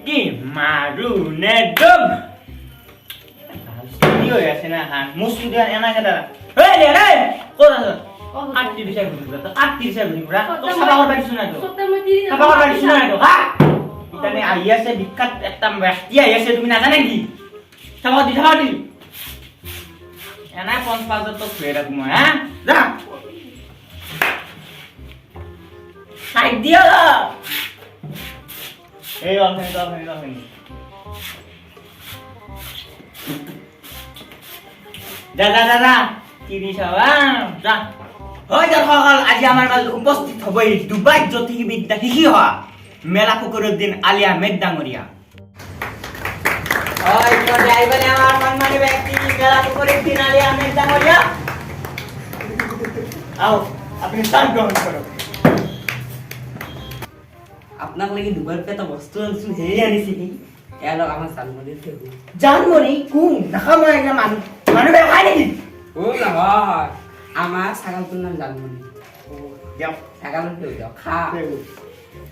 কি মাৰু নে দম কি হৈ আছে না হান মুস্কি দিয়া এনা কেটা এই রে রে কোন আছে 38 ঘুরি তো 38 ঘুরি পুরা তো সাবা করবা দিছ না তো সাবা করবা দিছ না তো হ্যাঁ ইতানে আইয়াছে বিখ্যাত একটা ব্যক্তি আইয়াছে তুমি না জানা কি সাবা দি এনা 5 তো ফেরা তুমি হ্যাঁ যা সাইড দিয়া এই অফেন যা তিরিশ যা হয় দর্শকসকল আজি আমাৰ মাজত উপস্থিত হ'বই দুবাই জ্যোতিষবিদ্যা শিকি হোৱা মেলা ফকৰুদ্দিন আলী আহমেদ ডাঙৰীয়া হয় ড্ৰাইভাৰে আমাৰ সন্মানী ব্যক্তি মেলা ফকৰুদ্দিন আলী আহমেদ ডাঙৰীয়া আও আপুনি স্থান গ্ৰহণ কৰক আপনার লাগি দুবার পেটা বস্তু আনছো হেই আনিছি কি এলো আমার সালমনি থেকে জানমনি কোন নাখামা একটা মানুহ খাই নেকি ও না হয় আমার ছাগলটোর নাম জানমনি ও যাও ছাগল তো যাও খা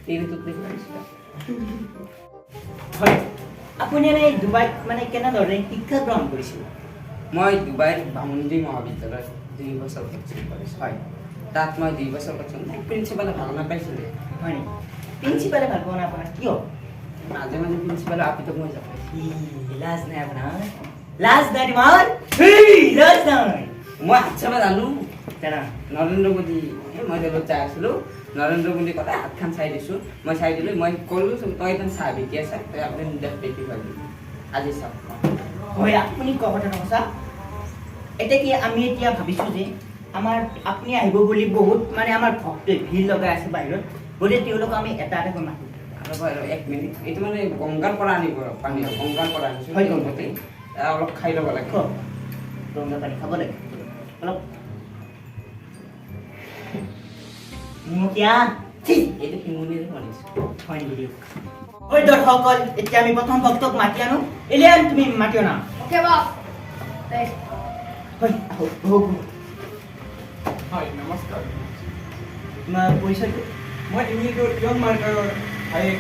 তিন টুকরি খাইছিল হয় আপুনি এনে দুবাইত মানে কেনেদৰে শিক্ষা গ্ৰহণ কৰিছিল মই দুবাইৰ বামুণী মহাবিদ্যালয়ত 2 বছৰ পঢ়িছিলোঁ হয় তাত মই 2 বছৰ পঢ়িছিলোঁ প্ৰিন্সিপালে ভাল নাপাইছিলে হয় নি প্ৰিন্সিপালে ভাল পোৱা নাই আপোনাৰ কিয় মাজে মাজে প্ৰিন্সিপালে আপিতক মই যাব লাজ নাই আপোনাৰ লাজ নাই তোমাৰ হেই লাজ নাই মই হাতছাবা জানো জানা নৰেন্দ্ৰ মোদী মই ৰেলত যাই আছিলোঁ নৰেন্দ্ৰ মোদী কথা হাতখন চাই দিছোঁ মই চাই দিলোঁ মই ক'লোঁ তই এখন চাহ বিকি আছা তই আপুনি নিৰ্দেশ পেটি পাবি আজি চাওক হয় আপুনি কোৱা কথাটো সঁচা এতিয়া কি আমি এতিয়া ভাবিছোঁ যে আমাৰ আপুনি আহিব বুলি বহুত মানে আমাৰ ভক্তে ভিৰ লগাই আছে বাহিৰত গতিকে তেওঁলোকক আমি এটা কৈ মাতোঁ আৰু 1 মিনিট এইটো মানে গংগাৰ পৰা আনিব পানী গংগাৰ পৰা আনিছোঁ হয় গংগাতে অলপ খাই ল'ব লাগে গংগা পানী খাব লাগে অলপ মুখিয়া এইটো শিমুনিৰে বনাইছোঁ হয় নেকি ঐ দৰ্শকসকল এতিয়া আমি প্ৰথম ভক্তক মাতি আনো এলিয়ান তুমি মাতি আনা ওকে বস হয় আহক হয় নমস্কাৰ তোমাৰ পৰিচয়টো মই ইংলিছৰ ইয়ং মাৰ্কাৰৰ ভায়েক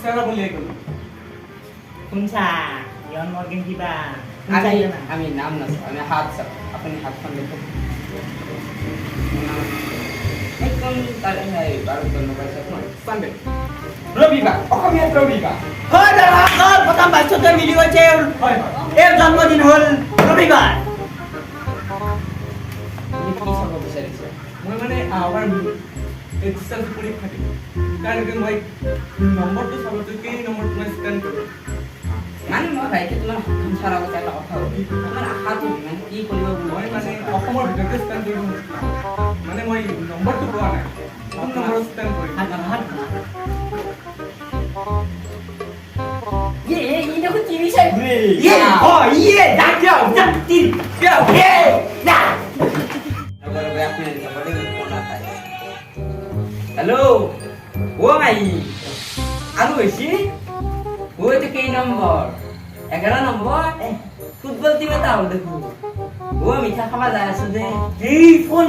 চেৰাবলীয়ে ক'লোঁ শুনছা ইয়ন মৰ্গেন কিবা আমি নাম নাচাওঁ আমি হাত চাওঁ আপুনি হাতখন দেখক একদম তাৰে বাৰু ধন্যবাদ চানডে ৰবিবাৰ অসমীয়াত ৰবিবাৰ হয় দৰ্শকসকল প্ৰথম বাচ্চাটোৱে মিলি গৈছে হয় এৰ জন্মদিন হ'ল ৰবিবাৰ আপুনি কি চাব বিচাৰিছে মই মানে আমাৰ ডিষ্টেঞ্চ পৰীক্ষা দিম কাৰণে মই নম্বৰটো চাবলৈ কেই নম্বৰটো মই স্কেন কৰোঁ মানে মই ভাইটি তোমাৰ হাতখন চাৰ আগতে এটা কথা হ'ল তোমাৰ আশাটো মানে কি কৰিব মই মানে অসমৰ ভিতৰতে স্কেন কৰিব মানে মই নম্বৰটো পোৱা নাই কোন নম্বৰত স্কেন কৰিম ই দেখোন টিভি চাই ঘুরে হ্যালো ও ভাই আলু হয়েছি ওই তো কেই নম্বর 11 নম্বর ফুটবল টিমে তাহলে দেখো ও মিঠা খাবা যায় আছে যে এই ফোন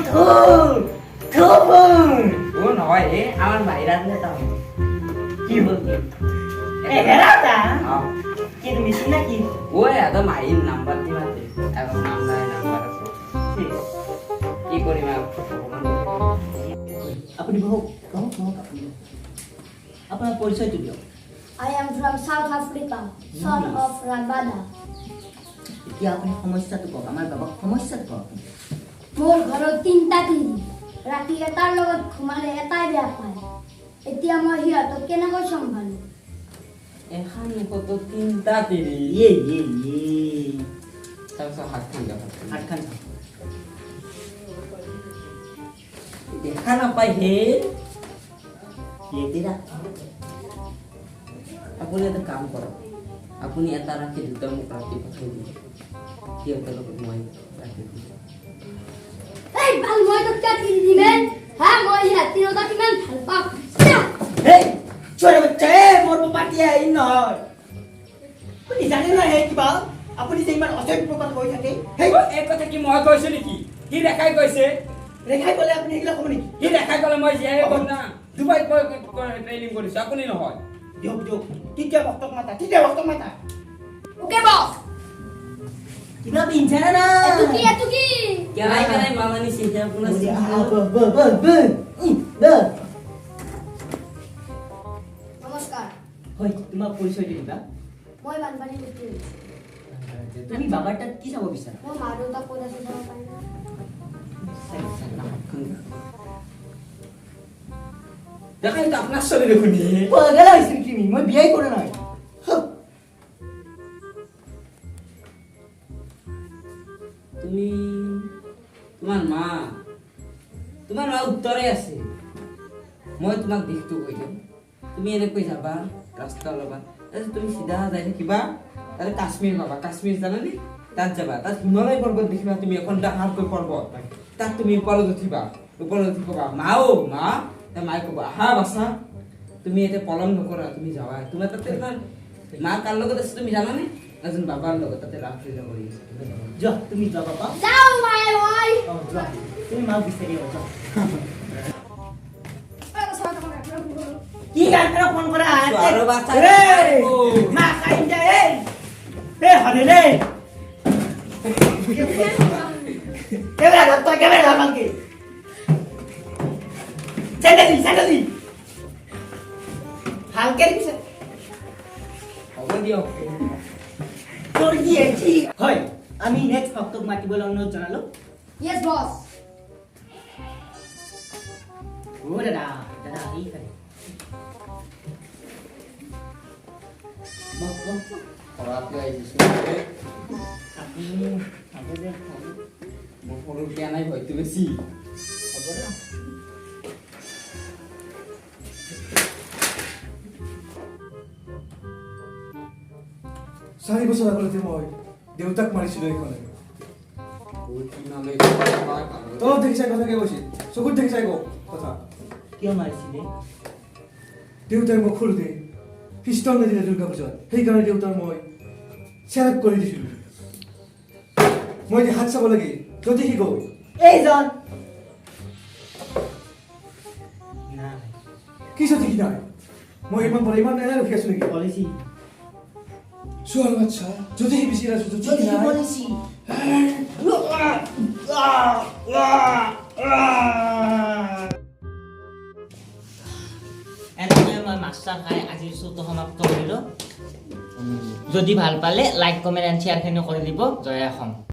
ও নহয় আমার ভাইরা দিলে তাহলে কি বলতে এগারোটা হ্যাঁ কি তুমি মিশিং নাকি ও এত মাইন নাম্বার দিবাতে এখন নাম নাই নাম্বার আছে কি করি মা আপুনি বহু আপোনাৰ পৰিচয়টো দিয়ক I am from South Africa, son of Rabada. এতিয়া আপুনি সমস্যাটো কওক আমাৰ বাবাক সমস্যাটো কওক মোৰ ঘৰত 3টা টিভি ৰাতি এটাৰ লগত ঘুমালে এটাই বেয়া পায় এতিয়া মই সিহঁতক কেনেকৈ চম্ভালো এখন কত তিনটা তিরি ইয়ে তাৰপিছত হাতখন দেখা হাতখন দেখা নাপায় হে লেতেৰা আপুনি এটা কাম কৰক আপুনি এটা ৰাখি দুটা মোক ৰাতি পঠাই দিব সিহঁতৰ লগত মই ৰাখি দিম এই ভাল মই তোক কিয় টিভি দিমেন হা মই ইহঁত তিনিটা কিমান ভাল পাওঁ এই চোৰে বাচ্চা মোৰ পাপাতিয়া এই নহয় আপুনি জানে না হে কিবা আপুনি যে ইমান অসভ্য কথা কৈ থাকে এই কথা কি মই কৈছো নেকি কি ৰেখাই কৈছে ৰেখাই ক'লে আপুনি এইবিলাক ক'ব নেকি কি ৰেখাই ক'লে মই জীয়াই ক'ম না ডুবাইত ট্ৰেইনিং কৰিছো আপুনি নহয় দিয়ক দিয়ক তেতিয়া ভক্তক মাতা ওকে বস কিবা পিঞ্চা না এতু কি কেলাই মামানি সিধা পুনা নমস্কাৰ হয় তোমাক পৰিচয় দিবা মই বানপানী দেখি তুমি বাবাৰ তাত কি চাব বিচাৰা মই মা দেউতাক কৈ আছো যাব পাৰিম দেখাই তো আপনাৰ ছবি দেখুন পাগল হৈছিল তুমি মই বিয়াই কৰা নাই তুমি তোমাৰ মা উত্তৰে আছে মই তোমাক দিশটো কৈ দিম তুমি এনেকৈ যাবা ৰাস্তা ওলাবা তাৰপিছত তুমি চিধা যাই থাকিবা তাতে কাশ্মীৰ পাবা কাশ্মীৰ জানানে তাত যাবা তাত হিমালয় পৰ্বত দেখিবা তুমি এখন ডাঙৰকৈ পৰ্বত তাত তুমি ওপৰত উঠিবা ওপৰত উঠি ক'বা মা মায়ে ক'বা আহা বাছা তুমি এতিয়া পলম নকৰা তুমি যাবা তোমাৰ তাতে তোমাৰ মা কাৰ লগত আছে তুমি জানানে এজন বাবাৰ লগত তাতে ৰাসলীলা কৰি আছে যোৱা তুমি যোৱা বাবা যাও মায়ে মই যোৱা তুমি মাক বিচাৰি যোৱা কি গান কৰা ফোন কৰা আৰু বাচ্চা মা কাই যায় এ হৰে রে কেমন লাগতো কেমন লাগকে স্যান্ডেলি হালকে দিছে হ'ব দিয়ক তোর দিয়েছি হয় আমি নেক্সট ভক্তক মাতিবলৈ অনুৰোধ জনালো ইয়েস বস ও দাদা এই খালি ঘৰত লৈ আহিছো আপনি আমাদেৰ মোৰ সৰু বেয়া নাই হয়তো বেছি হ'ব না 4 বছৰ আগতে মই দেউতাক মাৰিছিলো এইখনে তলত দেখিছাই কথা কি কৈছিল চকুত দেখিছাই কথা কিয় মাৰিছিলে দেউতাই মোক সৰুতে পিষ্টল নিদিলে দুৰ্গা পূজাত সেইকাৰণে দেউতাৰ মই চেলেক্ট কৰি দিছিলো মই হাত চাব লাগে যদি সি গ'ল এইজন না কি যদি সি নাই মই ইমান এনে ৰখি আছো নেকি পলিসি চোৱাৰ বাচ্চা যদি সি বিচাৰি আছো যদি যদি নাই পলিসি এনেকৈ মই মাছটা খাই আজিৰ শ্ব'টো সমাপ্ত কৰিলোঁ যদি ভাল পালে লাইক কমেণ্ট এণ্ড শ্বেয়াৰখিনি কৰি দিব জয় অসম